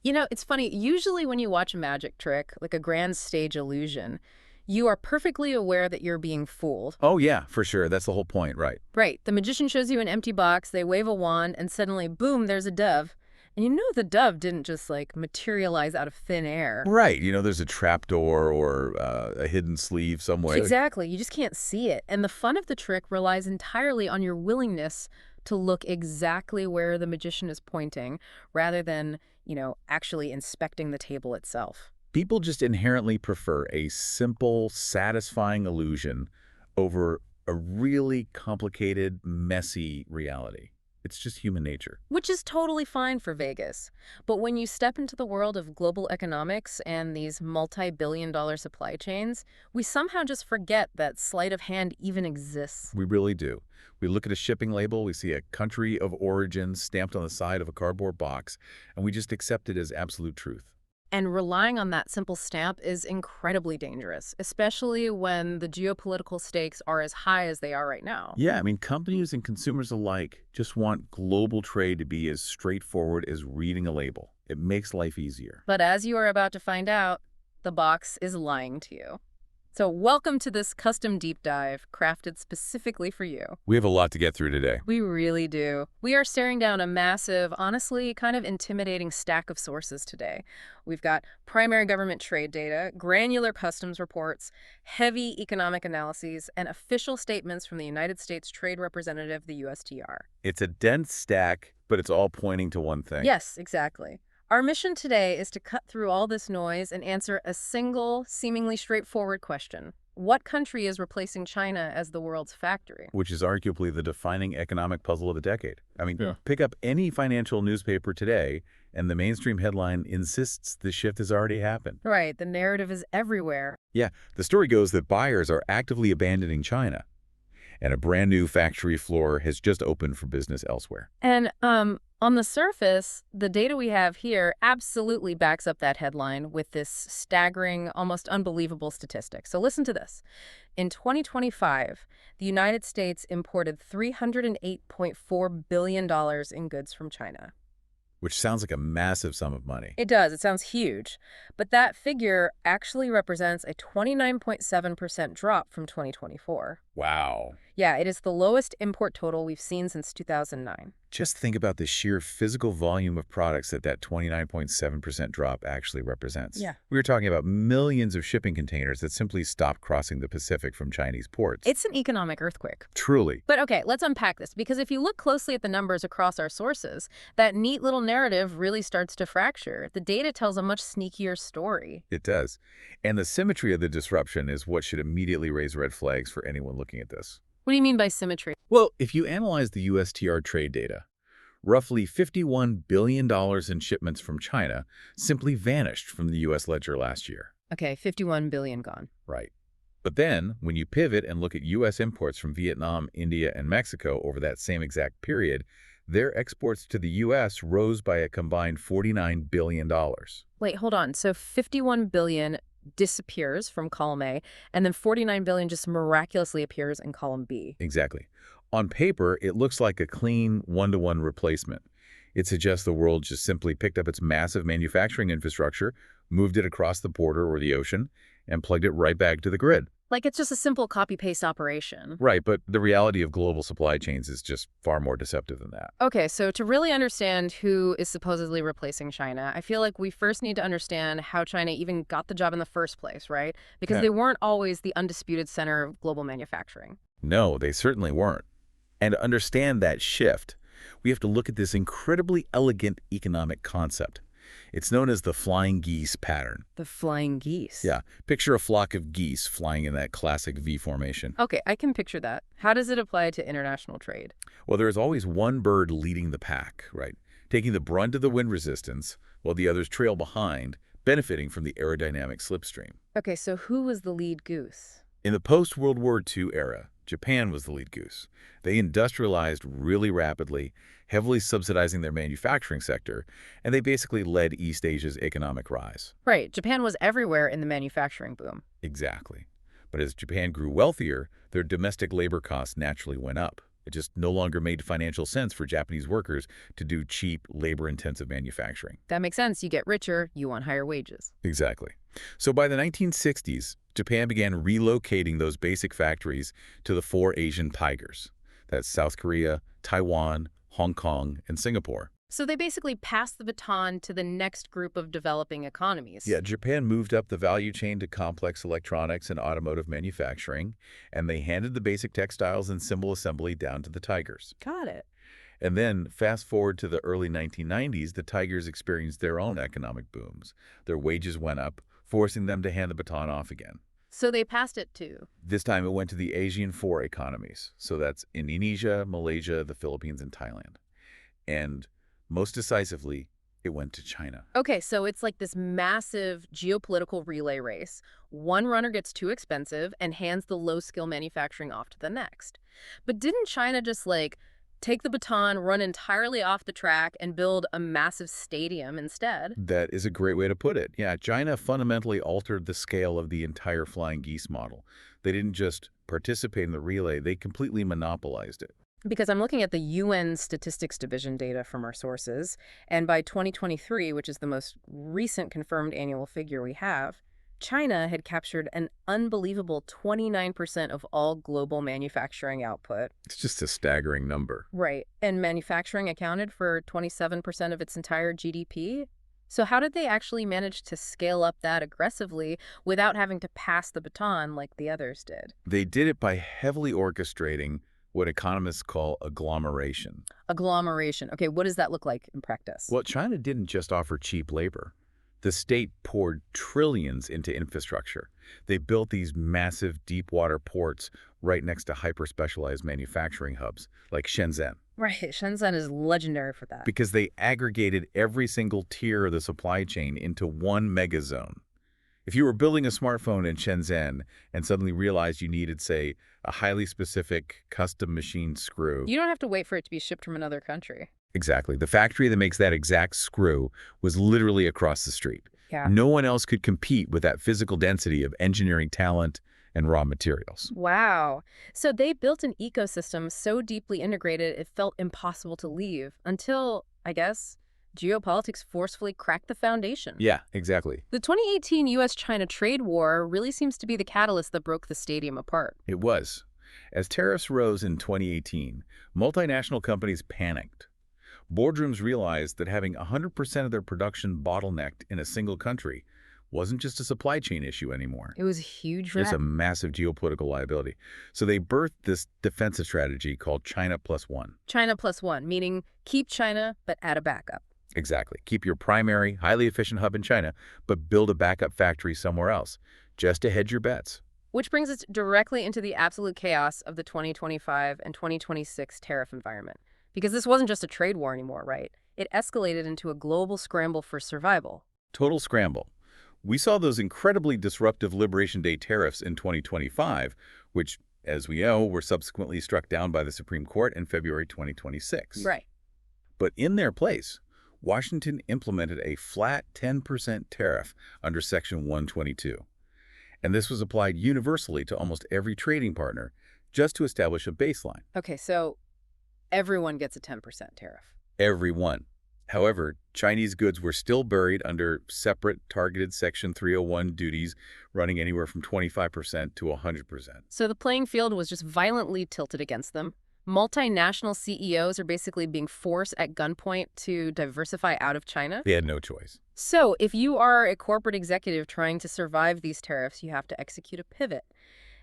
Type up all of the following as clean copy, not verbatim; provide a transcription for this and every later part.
You know, it's funny. Usually when you watch a magic trick, like a grand stage illusion, you are perfectly aware that you're being fooled. Oh, yeah, for sure. That's the whole point, right? Right. The magician shows you an empty box, they wave a wand, and suddenly, boom, there's a dove. And you know the dove didn't just, like, materialize out of thin air. Right. There's a trapdoor or a hidden sleeve somewhere. Exactly. You just can't see it. And the fun of the trick relies entirely on your willingness to look exactly where the magician is pointing rather than, actually inspecting the table itself. People just inherently prefer a simple, satisfying illusion over a really complicated, messy reality. It's just human nature. Which is totally fine for Vegas. But when you step into the world of global economics and these multi-billion-dollar supply chains, we somehow just forget that sleight of hand even exists. We really do. We look at a shipping label, we see a country of origin stamped on the side of a cardboard box, and we just accept it as absolute truth. And relying on that simple stamp is incredibly dangerous, especially when the geopolitical stakes are as high as they are right now. Yeah, companies and consumers alike just want global trade to be as straightforward as reading a label. It makes life easier. But as you are about to find out, the box is lying to you. So welcome to this custom deep dive crafted specifically for you. We have a lot to get through today. We really do. We are staring down a massive, honestly kind of intimidating stack of sources today. We've got primary government trade data, granular customs reports, heavy economic analyses, and official statements from the United States Trade Representative, the USTR. It's a dense stack, but it's all pointing to one thing. Yes, exactly. Our mission today is to cut through all this noise and answer a single, seemingly straightforward question. What country is replacing China as the world's factory? Which is arguably the defining economic puzzle of the decade. Yeah. Pick up any financial newspaper today, and the mainstream headline insists the shift has already happened. Right, the narrative is everywhere. Yeah, the story goes that buyers are actively abandoning China, and a brand new factory floor has just opened for business elsewhere. And on the surface, the data we have here absolutely backs up that headline with this staggering, almost unbelievable statistic. So listen to this. In 2025, the United States imported $308.4 billion in goods from China. Which sounds like a massive sum of money. It does. It sounds huge. But that figure actually represents a 29.7% drop from 2024. Wow. Yeah, it is the lowest import total we've seen since 2009. Just think about the sheer physical volume of products that 29.7% drop actually represents. Yeah. We were talking about millions of shipping containers that simply stopped crossing the Pacific from Chinese ports. It's an economic earthquake. Truly. But okay, let's unpack this, because if you look closely at the numbers across our sources, that neat little narrative really starts to fracture. The data tells a much sneakier story. It does. And the symmetry of the disruption is what should immediately raise red flags for anyone looking at this. What do you mean by symmetry? Well, if you analyze the USTR trade data, roughly $51 billion in shipments from China simply vanished from the U.S. ledger last year. Okay, 51 billion gone. Right. But then, when you pivot and look at U.S. imports from Vietnam, India, and Mexico over that same exact period, their exports to the U.S. rose by a combined $49 billion. Wait, hold on. So 51 billion disappears from column A, and then 49 billion just miraculously appears in column B. Exactly. On paper, it looks like a clean one-to-one replacement. It suggests the world just simply picked up its massive manufacturing infrastructure, moved it across the border or the ocean, and plugged it right back to the grid. Like it's just a simple copy-paste operation. Right, but the reality of global supply chains is just far more deceptive than that. Okay, so to really understand who is supposedly replacing China, I feel like we first need to understand how China even got the job in the first place, right? Because Yeah. they weren't always the undisputed center of global manufacturing. No, they certainly weren't. And to understand that shift, we have to look at this incredibly elegant economic concept. It's known as the flying geese pattern. The flying geese. Yeah, picture a flock of geese flying in that classic V formation. Okay, I can picture that. How does it apply to international trade? Well, there is always one bird leading the pack, right? Taking the brunt of the wind resistance, while the others trail behind, benefiting from the aerodynamic slipstream. Okay, so who was the lead goose? In the post-World War II era, Japan was the lead goose. They industrialized really rapidly, heavily subsidizing their manufacturing sector, and they basically led East Asia's economic rise. Right, Japan was everywhere in the manufacturing boom. Exactly. But as Japan grew wealthier, their domestic labor costs naturally went up. It just no longer made financial sense for Japanese workers to do cheap, labor-intensive manufacturing. That makes sense. You get richer, you want higher wages. Exactly. So by the 1960s, Japan began relocating those basic factories to the four Asian tigers. That's South Korea, Taiwan, Hong Kong, and Singapore. So they basically passed the baton to the next group of developing economies. Yeah, Japan moved up the value chain to complex electronics and automotive manufacturing, and they handed the basic textiles and symbol assembly down to the tigers. Got it. And then, fast forward to the early 1990s, the tigers experienced their own economic booms. Their wages went up, forcing them to hand the baton off again. So they passed it to? This time it went to the Asian four economies. So that's Indonesia, Malaysia, the Philippines, and Thailand. And most decisively, it went to China. Okay, so it's like this massive geopolitical relay race. One runner gets too expensive and hands the low-skill manufacturing off to the next. But didn't China just, take the baton, run entirely off the track, and build a massive stadium instead? That is a great way to put it. Yeah, China fundamentally altered the scale of the entire flying geese model. They didn't just participate in the relay, they completely monopolized it. Because I'm looking at the UN Statistics Division data from our sources, and by 2023, which is the most recent confirmed annual figure we have, China had captured an unbelievable 29% of all global manufacturing output. It's just a staggering number. Right. And manufacturing accounted for 27% of its entire GDP. So how did they actually manage to scale up that aggressively without having to pass the baton like the others did? They did it by heavily orchestrating what economists call agglomeration. Agglomeration. Okay, what does that look like in practice? Well, China didn't just offer cheap labor. The state poured trillions into infrastructure. They built these massive deep-water ports right next to hyper-specialized manufacturing hubs, like Shenzhen. Right, Shenzhen is legendary for that. Because they aggregated every single tier of the supply chain into one megazone. If you were building a smartphone in Shenzhen and suddenly realized you needed, say, a highly specific custom machined screw. You don't have to wait for it to be shipped from another country. Exactly. The factory that makes that exact screw was literally across the street. Yeah. No one else could compete with that physical density of engineering talent and raw materials. Wow. So they built an ecosystem so deeply integrated it felt impossible to leave until, I guess, geopolitics forcefully cracked the foundation. Yeah, exactly. The 2018 U.S.-China trade war really seems to be the catalyst that broke the stadium apart. It was. As tariffs rose in 2018, multinational companies panicked. Boardrooms realized that having 100% of their production bottlenecked in a single country wasn't just a supply chain issue anymore. It was a huge It's a massive geopolitical liability. So they birthed this defensive strategy called China Plus One. China Plus One, meaning keep China, but add a backup. Exactly. Keep your primary, highly efficient hub in China, but build a backup factory somewhere else, just to hedge your bets. Which brings us directly into the absolute chaos of the 2025 and 2026 tariff environment. Because this wasn't just a trade war anymore, right? It escalated into a global scramble for survival. Total scramble. We saw those incredibly disruptive Liberation Day tariffs in 2025, which, as we know, were subsequently struck down by the Supreme Court in February 2026. Right. But in their place, Washington implemented a flat 10% tariff under Section 122. And this was applied universally to almost every trading partner, just to establish a baseline. Okay, so everyone gets a 10% tariff. Everyone. However, Chinese goods were still buried under separate targeted Section 301 duties running anywhere from 25% to 100%. So the playing field was just violently tilted against them. Multinational CEOs are basically being forced at gunpoint to diversify out of China. They had no choice. So if you are a corporate executive trying to survive these tariffs, you have to execute a pivot.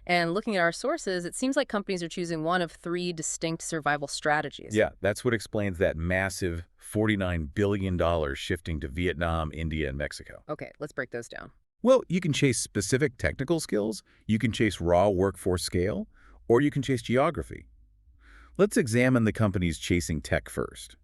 And looking at our sources, it seems like companies are choosing one of three distinct survival strategies. Yeah, that's what explains that massive $49 billion shifting to Vietnam, India, and Mexico. Okay, let's break those down. Well, you can chase specific technical skills, you can chase raw workforce scale, or you can chase geography. Let's examine the companies chasing tech first.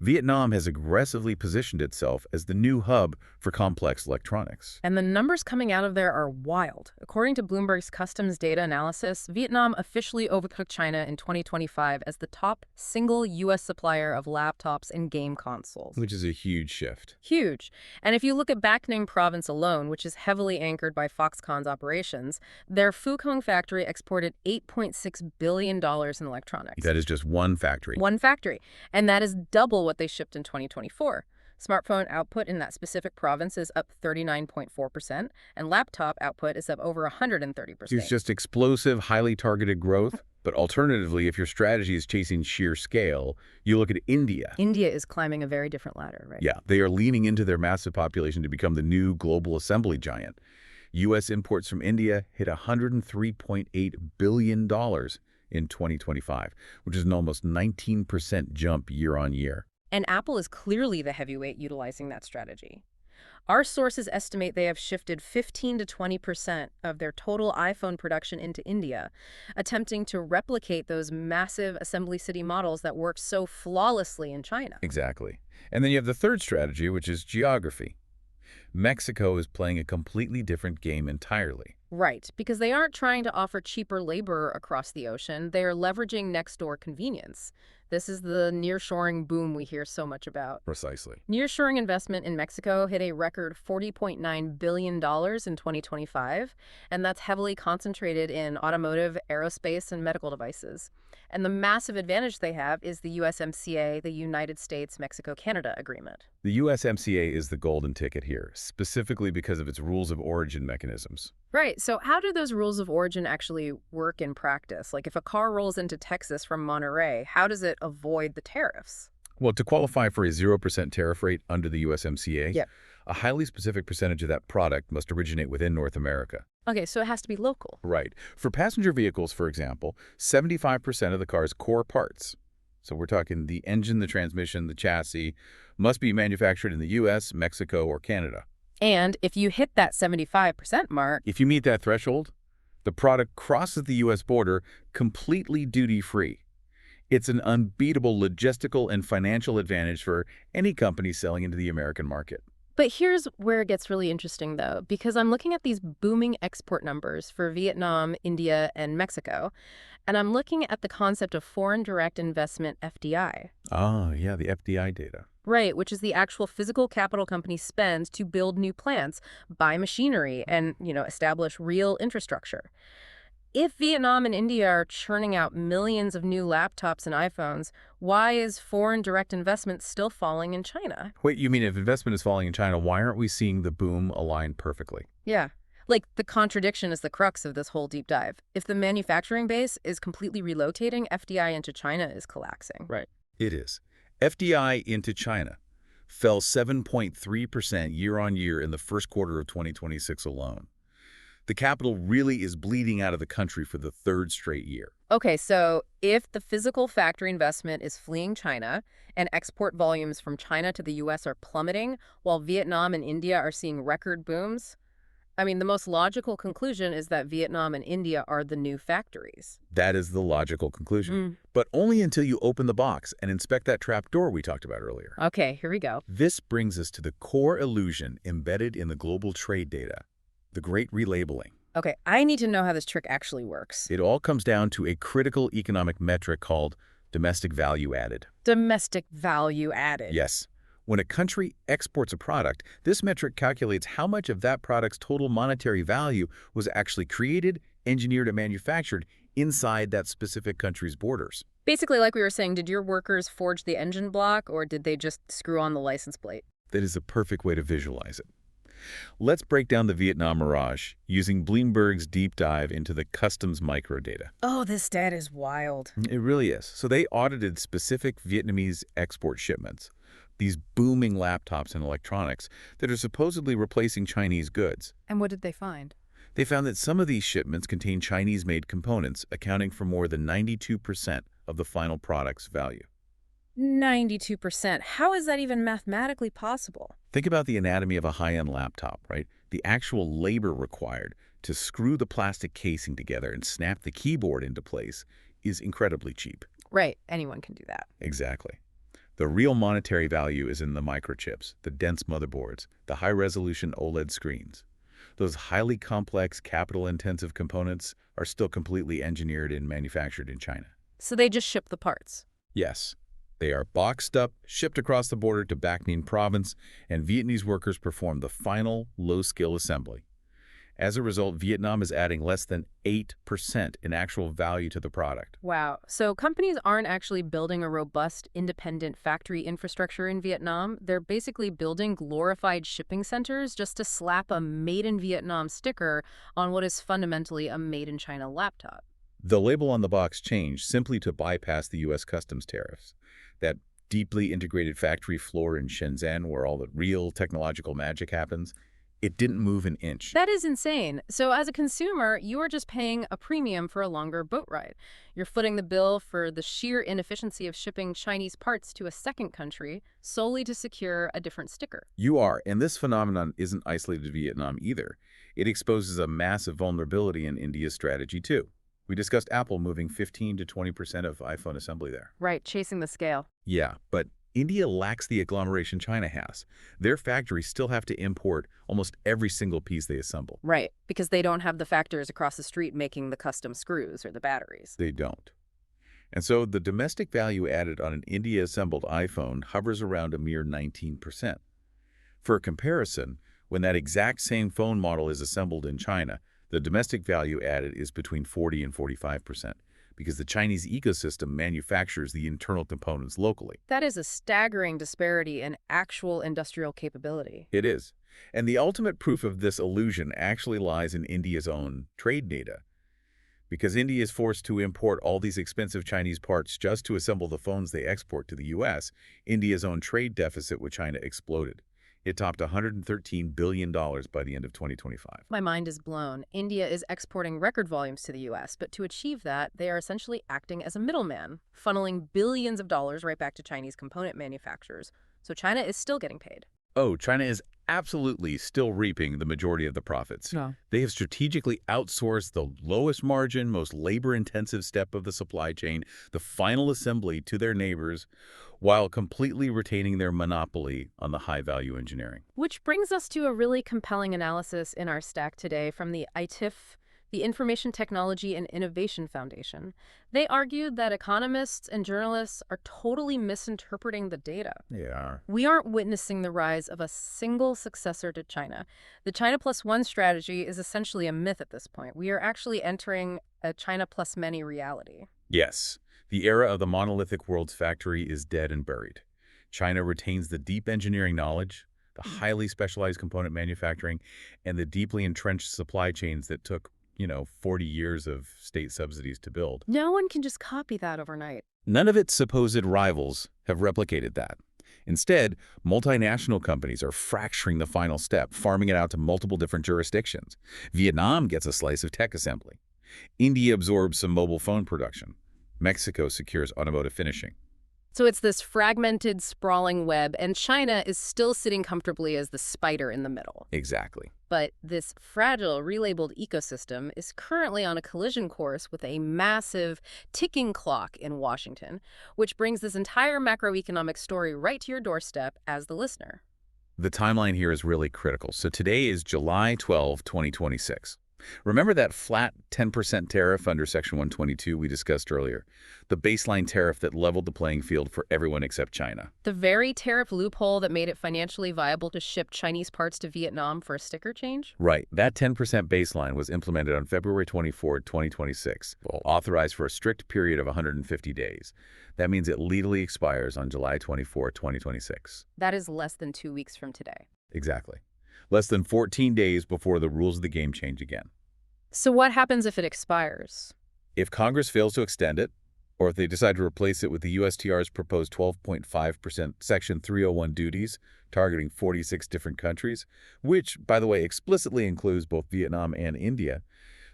Vietnam has aggressively positioned itself as the new hub for complex electronics. And the numbers coming out of there are wild. According to Bloomberg's customs data analysis, Vietnam officially overtook China in 2025 as the top single U.S. supplier of laptops and game consoles. Which is a huge shift. Huge. And if you look at Bac Ninh province alone, which is heavily anchored by Foxconn's operations, their Phu Quoc factory exported $8.6 billion in electronics. That is just one factory. One factory. And that is double what they shipped in 2024. Smartphone output in that specific province is up 39.4%, and laptop output is up over 130%. It's just explosive, highly targeted growth. But alternatively, if your strategy is chasing sheer scale, you look at India. India is climbing a very different ladder, right? Yeah, they are leaning into their massive population to become the new global assembly giant. U.S. imports from India hit $103.8 billion in 2025, which is an almost 19% jump year on year. And Apple is clearly the heavyweight utilizing that strategy. Our sources estimate they have shifted 15 to 20% of their total iPhone production into India, attempting to replicate those massive assembly city models that work so flawlessly in China. Exactly. And then you have the third strategy, which is geography. Mexico is playing a completely different game entirely. Right, because they aren't trying to offer cheaper labor across the ocean. They are leveraging next-door convenience. This is the nearshoring boom we hear so much about. Precisely. Nearshoring investment in Mexico hit a record $40.9 billion in 2025, and that's heavily concentrated in automotive, aerospace, and medical devices. And the massive advantage they have is the USMCA, the United States-Mexico-Canada Agreement. The USMCA is the golden ticket here, specifically because of its rules of origin mechanisms. Right. So how do those rules of origin actually work in practice? Like if a car rolls into Texas from Monterey, how does it avoid the tariffs? Well, to qualify for a 0% tariff rate under the USMCA, Yeah. a highly specific percentage of that product must originate within North America. Okay, so it has to be local. Right. For passenger vehicles, for example, 75% of the car's core parts, so we're talking the engine, the transmission, the chassis, must be manufactured in the U.S., Mexico, or Canada. And if you hit that 75% mark, If you meet that threshold, the product crosses the U.S. border completely duty-free. It's an unbeatable logistical and financial advantage for any company selling into the American market. but here's where it gets really interesting, though, because I'm looking at these booming export numbers for Vietnam, India, and Mexico, and I'm looking at the concept of foreign direct investment, FDI. Ah, yeah, the FDI data. Right, which is the actual physical capital companies spend to build new plants, buy machinery, and, establish real infrastructure. If Vietnam and India are churning out millions of new laptops and iPhones, why is foreign direct investment still falling in China? Wait, you mean if investment is falling in China, why aren't we seeing the boom align perfectly? Yeah. Like, the contradiction is the crux of this whole deep dive. If the manufacturing base is completely relocating, FDI into China is collapsing. Right. It is. FDI into China fell 7.3% year on year in the first quarter of 2026 alone. The capital really is bleeding out of the country for the third straight year. Okay, so if the physical factory investment is fleeing China and export volumes from China to the U.S. are plummeting while Vietnam and India are seeing record booms, the most logical conclusion is that Vietnam and India are the new factories. That is the logical conclusion. But only until you open the box and inspect that trap door we talked about earlier. Okay, here we go. This brings us to the core illusion embedded in the global trade data, the great relabeling. Okay, I need to know how this trick actually works. It all comes down to a critical economic metric called domestic value added. Domestic value added. Yes. When a country exports a product, this metric calculates how much of that product's total monetary value was actually created, engineered, and manufactured inside that specific country's borders. Basically, like we were saying, did your workers forge the engine block or did they just screw on the license plate? That is a perfect way to visualize it. Let's break down the Vietnam mirage using Bloomberg's deep dive into the customs microdata. Oh, this stat is wild. It really is. So they audited specific Vietnamese export shipments, these booming laptops and electronics that are supposedly replacing Chinese goods. And what did they find? They found that some of these shipments contain Chinese-made components, accounting for more than 92% of the final product's value. 92%. How is that even mathematically possible? Think about the anatomy of a high-end laptop, right? The actual labor required to screw the plastic casing together and snap the keyboard into place is incredibly cheap. Right. Anyone can do that. Exactly. The real monetary value is in the microchips, the dense motherboards, the high-resolution OLED screens. Those highly complex, capital-intensive components are still completely engineered and manufactured in China. So they just ship the parts. Yes, they are boxed up, shipped across the border to Bac Ninh province, and Vietnamese workers perform the final low-skill assembly. As a result, Vietnam is adding less than 8% in actual value to the product. Wow. So companies aren't actually building a robust, independent factory infrastructure in Vietnam. They're basically building glorified shipping centers just to slap a Made in Vietnam sticker on what is fundamentally a Made in China laptop. The label on the box changed simply to bypass the U.S. customs tariffs. That deeply integrated factory floor in Shenzhen, where all the real technological magic happens, it didn't move an inch. That is insane. So as a consumer, you are just paying a premium for a longer boat ride. You're footing the bill for the sheer inefficiency of shipping Chinese parts to a second country solely to secure a different sticker. You are, and this phenomenon isn't isolated to Vietnam either. It exposes a massive vulnerability in India's strategy too. We discussed Apple moving 15 to 20% of iPhone assembly there. Right, chasing the scale. Yeah, but India lacks the agglomeration China has. Their factories still have to import almost every single piece they assemble. Right, because they don't have the factors across the street making the custom screws or the batteries. They don't. And so the domestic value added on an India-assembled iPhone hovers around a mere 19%. For comparison, when that exact same phone model is assembled in China, the domestic value added is between 40 and 45%, because the Chinese ecosystem manufactures the internal components locally. That is a staggering disparity in actual industrial capability. It is. And the ultimate proof of this illusion actually lies in India's own trade data. Because India is forced to import all these expensive Chinese parts just to assemble the phones they export to the U.S., India's own trade deficit with China exploded. It topped $113 billion by the end of 2025. My mind is blown. India is exporting record volumes to the U.S., but to achieve that, they are essentially acting as a middleman, funneling billions of dollars right back to Chinese component manufacturers. So China is still getting paid. Oh, China is absolutely still reaping the majority of the profits. No. They have strategically outsourced the lowest margin, most labor-intensive step of the supply chain, the final assembly, to their neighbors, while completely retaining their monopoly on the high-value engineering. Which brings us to a really compelling analysis in our stack today from the ITIF, the Information Technology and Innovation Foundation. They argued that economists and journalists are totally misinterpreting the data. They are. We aren't witnessing the rise of a single successor to China. The China plus one strategy is essentially a myth at this point. We are actually entering a China plus many reality. Yes. The era of the monolithic world's factory is dead and buried. China retains the deep engineering knowledge, the highly specialized component manufacturing, and the deeply entrenched supply chains that took 40 years of state subsidies to build. No one can just copy that overnight. None of its supposed rivals have replicated that. Instead, multinational companies are fracturing the final step, farming it out to multiple different jurisdictions. Vietnam gets a slice of tech assembly. India absorbs some mobile phone production. Mexico secures automotive finishing. So it's this fragmented, sprawling web, and China is still sitting comfortably as the spider in the middle. Exactly. But this fragile, relabeled ecosystem is currently on a collision course with a massive ticking clock in Washington, which brings this entire macroeconomic story right to your doorstep as the listener. The timeline here is really critical. So today is July 12, 2026. Remember that flat 10% tariff under Section 122 we discussed earlier? The baseline tariff that leveled the playing field for everyone except China. The very tariff loophole that made it financially viable to ship Chinese parts to Vietnam for a sticker change? Right. That 10% baseline was implemented on February 24, 2026, authorized for a strict period of 150 days. That means it legally expires on July 24, 2026. That is less than 2 weeks from today. Exactly. Less than 14 days before the rules of the game change again. So what happens if it expires? If Congress fails to extend it, or if they decide to replace it with the USTR's proposed 12.5% Section 301 duties, targeting 46 different countries, which, by the way, explicitly includes both Vietnam and India,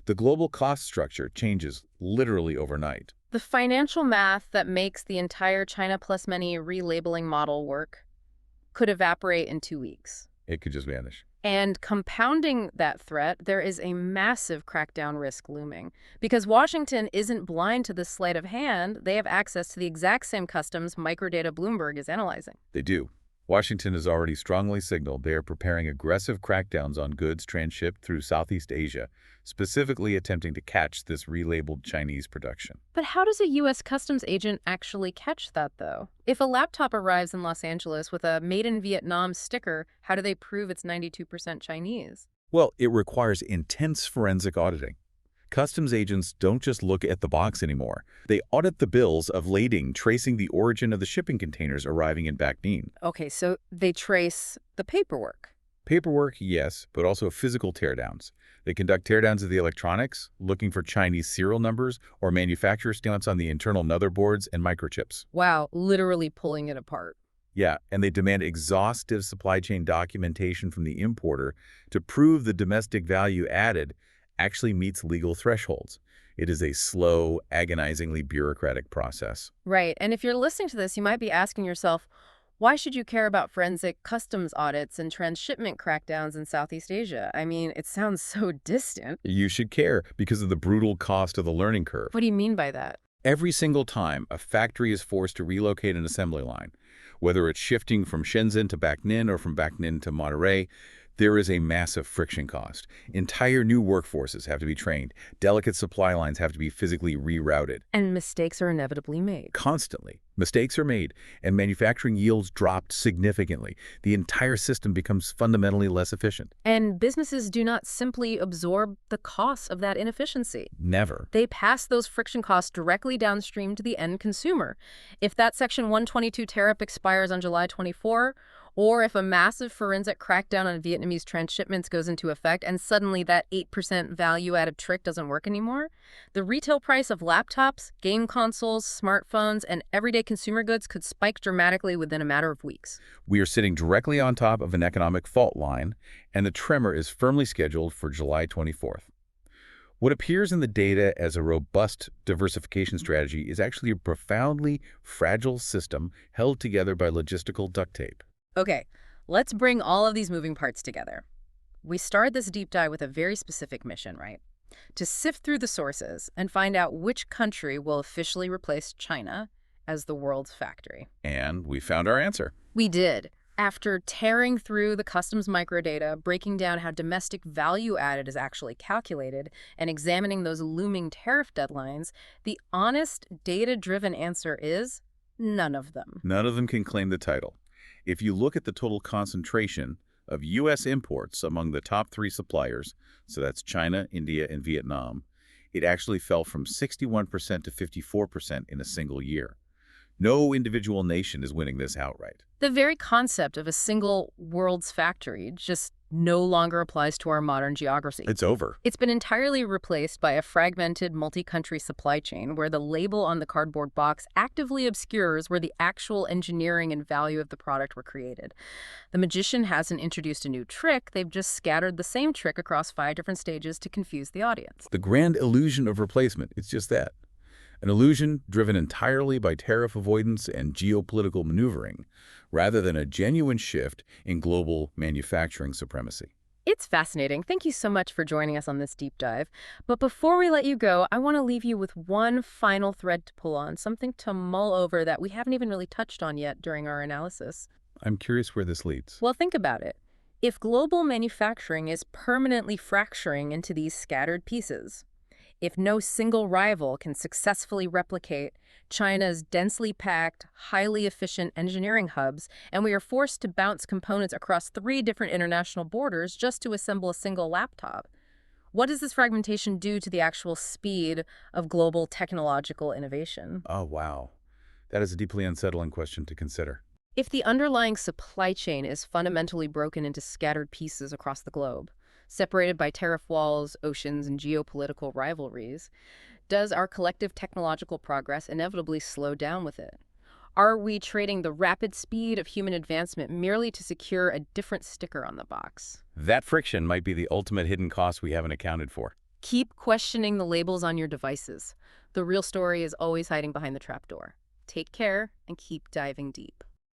the global cost structure changes literally overnight. The financial math that makes the entire China plus many relabeling model work could evaporate in 2 weeks. It could just vanish. And compounding that threat, there is a massive crackdown risk looming. Because Washington isn't blind to this sleight of hand, they have access to the exact same customs microdata Bloomberg is analyzing. They do. Washington has already strongly signaled they are preparing aggressive crackdowns on goods transshipped through Southeast Asia, specifically attempting to catch this relabeled Chinese production. But how does a U.S. customs agent actually catch that, though? If a laptop arrives in Los Angeles with a Made in Vietnam sticker, how do they prove it's 92% Chinese? Well, it requires intense forensic auditing. Customs agents don't just look at the box anymore. They audit the bills of lading, tracing the origin of the shipping containers arriving in Bac Ninh. Okay, so they trace the paperwork. Paperwork, yes, but also physical teardowns. They conduct teardowns of the electronics, looking for Chinese serial numbers or manufacturer stamps on the internal motherboards and microchips. Wow, literally pulling it apart. Yeah, and they demand exhaustive supply chain documentation from the importer to prove the domestic value added actually meets legal thresholds. It is a slow, agonizingly bureaucratic process. Right, and if you're listening to this, you might be asking yourself, why should you care about forensic customs audits and transshipment crackdowns in Southeast Asia? I mean, it sounds so distant. You should care because of the brutal cost of the learning curve. What do you mean by that? Every single time a factory is forced to relocate an assembly line, whether it's shifting from Shenzhen to Bac Ninh or from Bac Ninh to Monterey, there is a massive friction cost. Entire new workforces have to be trained. Delicate supply lines have to be physically rerouted. And mistakes are inevitably made. Constantly. Mistakes are made, and manufacturing yields dropped significantly. The entire system becomes fundamentally less efficient. And businesses do not simply absorb the costs of that inefficiency. Never. They pass those friction costs directly downstream to the end consumer. If that Section 122 tariff expires on July 24, or if a massive forensic crackdown on Vietnamese transshipments goes into effect and suddenly that 8% value-added trick doesn't work anymore, the retail price of laptops, game consoles, smartphones, and everyday consumer goods could spike dramatically within a matter of weeks. We are sitting directly on top of an economic fault line, and the tremor is firmly scheduled for July 24th. What appears in the data as a robust diversification strategy is actually a profoundly fragile system held together by logistical duct tape. Okay, let's bring all of these moving parts together. We started this deep dive with a very specific mission, right? To sift through the sources and find out which country will officially replace China as the world's factory. And we found our answer. We did. After tearing through the customs microdata, breaking down how domestic value added is actually calculated, and examining those looming tariff deadlines, the honest, data-driven answer is none of them. None of them can claim the title. If you look at the total concentration of U.S. imports among the top 3 suppliers, so that's China, India, and Vietnam, it actually fell from 61% to 54% in a single year. No individual nation is winning this outright. The very concept of a single world's factory just no longer applies to our modern geography. It's over. It's been entirely replaced by a fragmented multi-country supply chain where the label on the cardboard box actively obscures where the actual engineering and value of the product were created. The magician hasn't introduced a new trick, they've just scattered the same trick across 5 different stages to confuse the audience. The grand illusion of replacement, it's just that. An illusion driven entirely by tariff avoidance and geopolitical maneuvering, rather than a genuine shift in global manufacturing supremacy. It's fascinating. Thank you so much for joining us on this deep dive. But before we let you go, I want to leave you with one final thread to pull on, something to mull over that we haven't even really touched on yet during our analysis. I'm curious where this leads. Well, think about it. If global manufacturing is permanently fracturing into these scattered pieces, if no single rival can successfully replicate China's densely packed, highly efficient engineering hubs, and we are forced to bounce components across 3 different international borders just to assemble a single laptop, what does this fragmentation do to the actual speed of global technological innovation? Oh, wow. That is a deeply unsettling question to consider. If the underlying supply chain is fundamentally broken into scattered pieces across the globe, separated by tariff walls, oceans, and geopolitical rivalries, does our collective technological progress inevitably slow down with it? Are we trading the rapid speed of human advancement merely to secure a different sticker on the box? That friction might be the ultimate hidden cost we haven't accounted for. Keep questioning the labels on your devices. The real story is always hiding behind the trapdoor. Take care and keep diving deep.